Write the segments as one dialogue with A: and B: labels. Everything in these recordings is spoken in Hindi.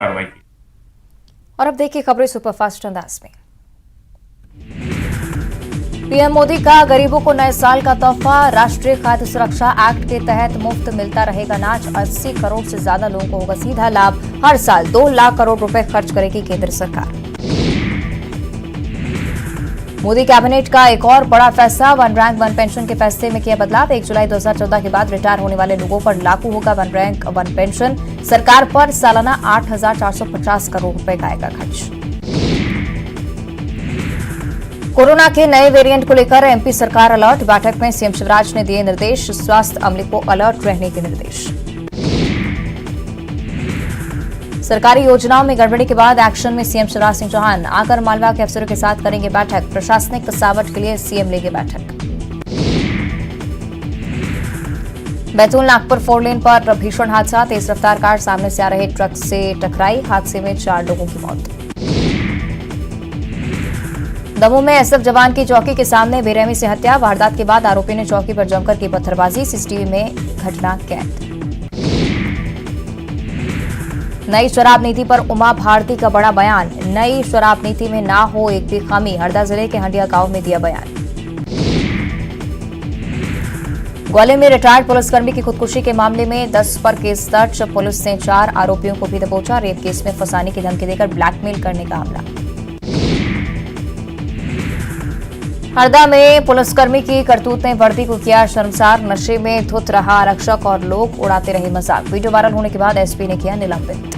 A: कार्रवाई की।
B: और अब देखिए खबरें सुपरफास्ट अंदाज में। पीएम मोदी का गरीबों को नए साल का तोहफा, राष्ट्रीय खाद्य सुरक्षा एक्ट के तहत मुफ्त मिलता रहेगा अनाज। 80 करोड़ से ज्यादा लोगों को होगा सीधा लाभ। हर साल 2 लाख करोड़ रुपए खर्च करेगी केंद्र सरकार। मोदी कैबिनेट का एक और बड़ा फैसला, वन रैंक वन पेंशन के फैसले में किया बदलाव। 1 जुलाई 2014 के बाद रिटायर होने वाले लोगों पर लागू होगा वन रैंक वन पेंशन। सरकार पर सालाना 8,450 करोड़ रुपए का आएगा खर्च। कोरोना के नए वेरिएंट को लेकर एमपी सरकार अलर्ट। बैठक में सीएम शिवराज ने दिए निर्देश, स्वास्थ्य अमले को अलर्ट रहने के निर्देश। सरकारी योजनाओं में गड़बड़ी के बाद एक्शन में सीएम शिवराज सिंह चौहान, आकर मालवा के अफसरों के साथ करेंगे बैठक। प्रशासनिक कसावट के लिए सीएम लेंगे बैठक। बैतूल नागपुर 4 लेन पर भीषण हादसा, तेज रफ्तार कार सामने से आ रहे ट्रक से टकराई, हादसे में 4 लोगों की मौत। दमोह में एसएफ जवान की चौकी के सामने बेरहमी से हत्या, वारदात के बाद आरोपी ने चौकी पर जमकर की पत्थरबाजी, सीसीटीवी में घटना कैद। नई शराब नीति पर उमा भारती का बड़ा बयान, नई शराब नीति में ना हो एक भी खामी, हरदा जिले के हंडिया गांव में दिया बयान। ग्वालियर में रिटायर्ड पुलिसकर्मी की खुदकुशी के मामले में 10 पर केस दर्ज, पुलिस ने 4 आरोपियों को भी दबोचा। रेप केस में फंसाने की धमकी देकर ब्लैकमेल करने का हमला। हरदा में पुलिसकर्मी की करतूत ने वर्दी को किया शर्मसार, नशे में धुत रहा आरक्षक और लोग उड़ाते रहे मजाक। वीडियो वायरल होने के बाद एसपी ने किया निलंबित।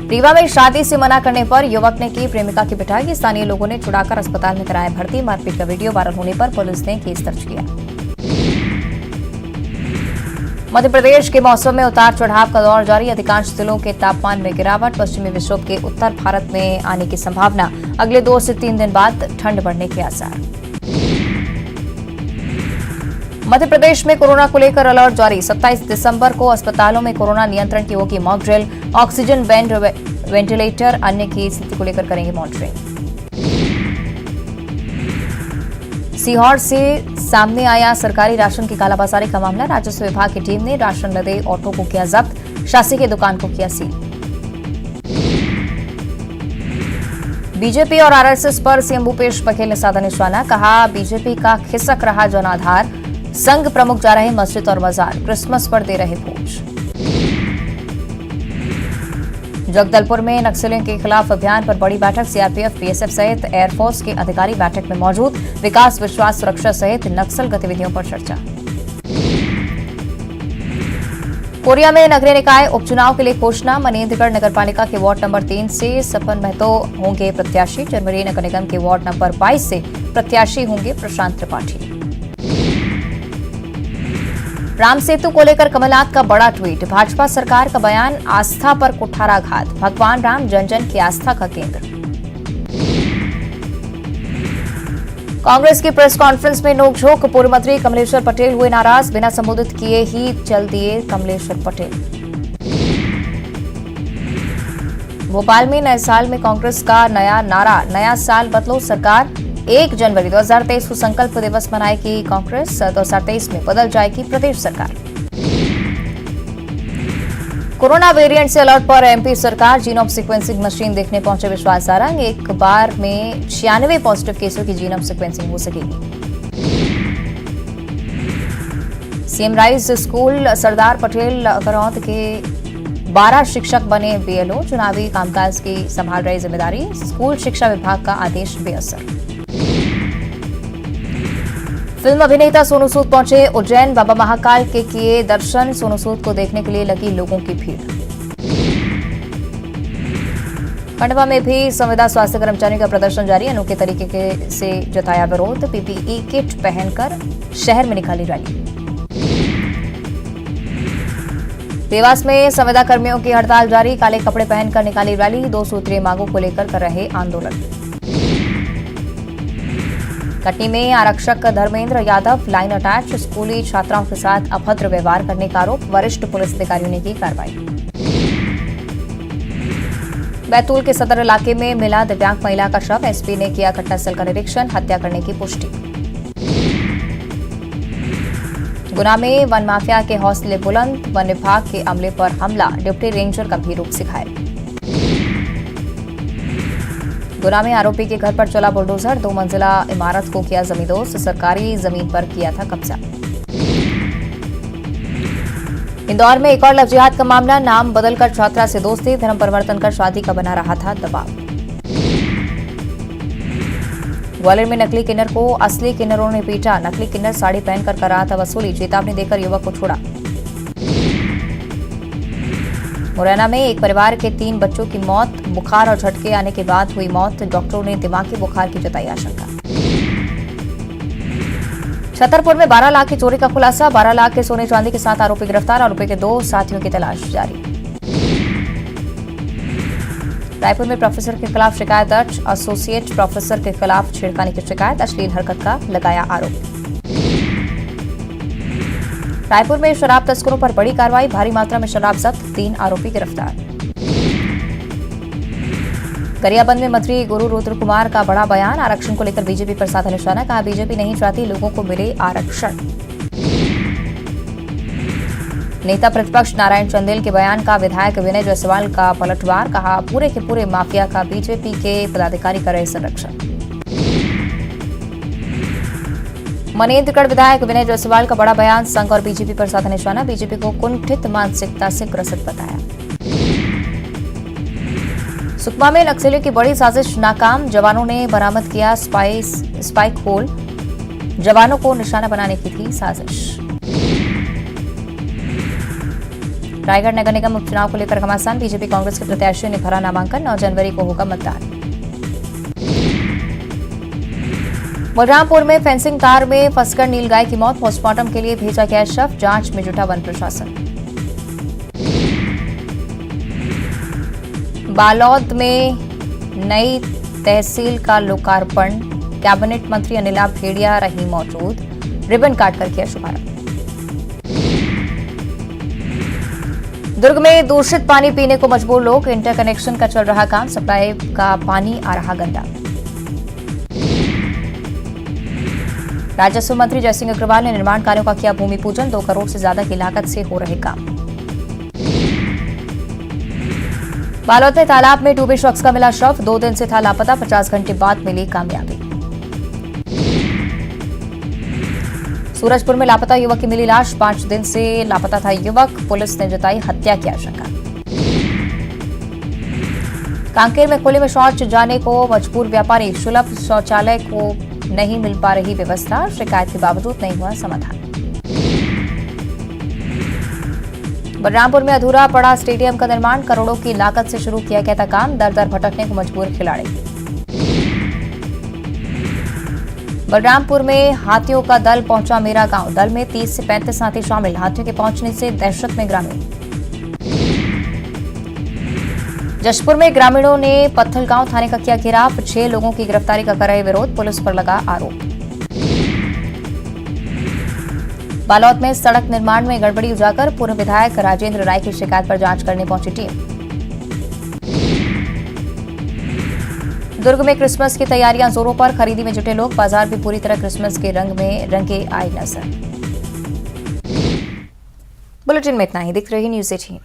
B: रीवा में शादी से मना करने पर युवक ने की प्रेमिका की पिटाई, स्थानीय लोगों ने छुड़ाकर अस्पताल में कराया भर्ती। मारपीट का वीडियो वायरल होने पर पुलिस ने केस दर्ज किया। मध्य प्रदेश के मौसम में उतार चढ़ाव का दौर जारी, अधिकांश जिलों के तापमान में गिरावट, पश्चिमी विक्षोभ के उत्तर भारत में आने की संभावना, अगले 2 से 3 दिन बाद ठंड बढ़ने के आसार। मध्य प्रदेश में कोरोना को लेकर अलर्ट जारी, 27 दिसंबर को अस्पतालों में कोरोना नियंत्रण की होगी mock drill, oxygen bed, ventilator, अन्य की स्थिति को लेकर करेंगे मॉनिटरिंग। सीहोर से सामने आया सरकारी राशन की कालाबाजारी का मामला, राजस्व विभाग की टीम ने राशन लदे ऑटो को किया जब्त, शासकीय दुकान को किया सील। बीजेपी और आरएसएस पर सीएम भूपेश बघेल ने साधा निशाना, कहा बीजेपी का खिसक रहा जनाधार, संघ प्रमुख जा रहे मस्जिद और बाजार, क्रिसमस पर दे रहे भोज। जगदलपुर में नक्सलियों के खिलाफ अभियान पर बड़ी बैठक, सीआरपीएफ, बीएसएफ सहित एयरफोर्स के अधिकारी बैठक में मौजूद, विकास, विश्वास, सुरक्षा सहित नक्सल गतिविधियों पर चर्चा। कोरिया में नगरीय निकाय उपचुनाव के लिए घोषणा, मनेन्द्रगढ़ नगरपालिका के वार्ड नंबर 3 से सपन महतो होंगे प्रत्याशी, चरमरी नगर निगम के वार्ड नंबर 22 से प्रत्याशी होंगे प्रशांत त्रिपाठी। राम सेतु को लेकर कमलनाथ का बड़ा ट्वीट, भाजपा सरकार का बयान, आस्था पर कुठाराघात, भगवान राम जन जन की आस्था का केंद्र। कांग्रेस की प्रेस कॉन्फ्रेंस में नोकझोंक, पूर्व मंत्री कमलेश्वर पटेल हुए नाराज, बिना संबोधित किए ही चल दिए कमलेश्वर पटेल। भोपाल में नए साल में कांग्रेस का नया नारा, नया साल बदलो सरकार, 1 जनवरी 2023 को संकल्प दिवस मनाएगी कांग्रेस, 2023 में बदल जाएगी प्रदेश सरकार। कोरोना वेरिएंट से अलर्ट पर एमपी सरकार, जीनोम सीक्वेंसिंग मशीन देखने पहुंचे विश्वास सारंग, एक बार में 96 पॉजिटिव केसों की जीनोम सीक्वेंसिंग हो सकेगी। CM rise school Sardar Patel करौंद के 12 शिक्षक बने बीएलओ, चुनावी कामकाज की संभाल रही जिम्मेदारी, स्कूल शिक्षा विभाग का आदेश बेअसर। फिल्म अभिनेता सोनू सूद पहुंचे उज्जैन, बाबा महाकाल के किए दर्शन, सोनू सूद को देखने के लिए लगी लोगों की भीड़। खंडवा में भी संविदा स्वास्थ्य कर्मचारियों का प्रदर्शन जारी, अनोखे तरीके से जताया विरोध, पीपीई किट पहनकर शहर में निकाली रैली। देवास में संविदा कर्मियों की हड़ताल जारी, काले कपड़े पहनकर निकाली रैली, 2 सूत्रीय मांगों को लेकर कर रहे आंदोलन। कटनी में आरक्षक धर्मेंद्र यादव लाइन अटैच, स्कूली छात्राओं के साथ अभद्र व्यवहार करने का आरोप, वरिष्ठ पुलिस अधिकारियों ने की कार्रवाई। बैतूल के सदर इलाके में मिला दिव्यांग महिला का शव, एसपी ने किया घटनास्थल का निरीक्षण, हत्या करने की पुष्टि। गुना में वन माफिया के हौसले बुलंद, वन विभाग के अमले पर हमला, डिप्टी रेंजर का भी रूप सिखाए। गुना में आरोपी के घर पर चला बुलडोजर, 2 मंजिला इमारत को किया जमींदोज, सरकारी जमीन पर किया था कब्जा। इंदौर में एक और लव जिहाद का मामला, नाम बदलकर छात्रा से दोस्ती, धर्म परिवर्तन कर शादी का बना रहा था दबाव। ग्वालियर में नकली किन्नर को असली किन्नरों ने पीटा, नकली किन्नर साड़ी पहनकर कर रहा था वसूली, चेतावनी देकर युवक को छोड़ा। मुरैना में एक परिवार के 3 बच्चों की मौत, बुखार और झटके आने के बाद हुई मौत, डॉक्टरों ने दिमागी बुखार की जताई आशंका। छतरपुर में 12 लाख की चोरी का खुलासा, 12 लाख के सोने चांदी के साथ आरोपी गिरफ्तार, आरोपी के 2 साथियों की तलाश जारी। रायपुर में प्रोफेसर के खिलाफ शिकायत दर्ज, एसोसिएट प्रोफेसर के खिलाफ छेड़खानी की शिकायत, अश्लील हरकत का लगाया आरोप। रायपुर में शराब तस्करों पर बड़ी कार्रवाई, भारी मात्रा में शराब जब्त, 3 आरोपी गिरफ्तार। गरियाबंद में मंत्री गुरु रुद्र कुमार का बड़ा बयान, आरक्षण को लेकर बीजेपी पर साधा निशाना, कहा बीजेपी नहीं चाहती लोगों को मिले आरक्षण। नेता प्रतिपक्ष नारायण चंदेल के बयान का विधायक विनय जायसवाल का पलटवार, कहा पूरे के पूरे माफिया का बीजेपी के पदाधिकारी करे संरक्षण। मनेन्द्रगढ़ विधायक विनय जायसवाल का बड़ा बयान, संघ और बीजेपी पर साधा निशाना, बीजेपी को कुंठित मानसिकता से ग्रसित बताया। सुकमा में नक्सलियों की बड़ी साजिश नाकाम, जवानों ने बरामद किया स्पाइक होल, जवानों को निशाना बनाने की थी साजिश। रायगढ़ नगर निगम उपचुनाव को लेकर घमासान, बीजेपी कांग्रेस के प्रत्याशियों ने भरा नामांकन, 9 जनवरी को होगा मतदान। बलरामपुर में फेंसिंग तार में फंसकर नीलगाय की मौत, पोस्टमार्टम के लिए भेजा गया शव, जांच में जुटा वन प्रशासन। बालोद में नई तहसील का लोकार्पण, कैबिनेट मंत्री अनिला भेड़िया रही मौजूद, रिबन काटकर किया शुभारंभ। दुर्ग में दूषित पानी पीने को मजबूर लोग, इंटरकनेक्शन का चल रहा काम, सप्लाई का पानी आ रहा गंदा। राजस्व मंत्री जयसिंह अग्रवाल ने निर्माण कार्यों का किया भूमि पूजन, 2 करोड़ से ज्यादा की लागत से हो रहे काम। बालोद में तालाब में डूबे शख्स का मिला शव, 2 दिन से था लापता, 50 घंटे बाद मिली कामयाबी। सूरजपुर में लापता युवक की मिली लाश, 5 दिन से लापता था युवक, पुलिस ने जताई हत्या की आशंका। कांकेर में खुले में शौच जाने को मजबूर व्यापारी, सुलभ शौचालय को नहीं मिल पा रही व्यवस्था, शिकायत के बावजूद नहीं हुआ समाधान। बलरामपुर में अधूरा पड़ा स्टेडियम का निर्माण, करोड़ों की लागत से शुरू किया गया था काम, दर दर भटकने को मजबूर खिलाड़ी। बलरामपुर में हाथियों का दल पहुंचा मेरा गांव, दल में 30 से 35 हाथी शामिल, हाथियों के पहुंचने से दहशत में ग्रामीण। जशपुर में ग्रामीणों ने पत्थलगांव थाने का किया घेराव, 6 लोगों की गिरफ्तारी का कर रहे विरोध, पुलिस पर लगा आरोप। बालोद में सड़क निर्माण में गड़बड़ी उजागर, पूर्व विधायक राजेंद्र राय की शिकायत पर जांच करने पहुंची टीम। दुर्ग में क्रिसमस की तैयारियां जोरों पर, खरीदी में जुटे लोग, बाजार भी पूरी तरह क्रिसमस के रंग में रंगे आए नजर। बुलेटिन में इतना ही, दिख रही न्यूज़ 18।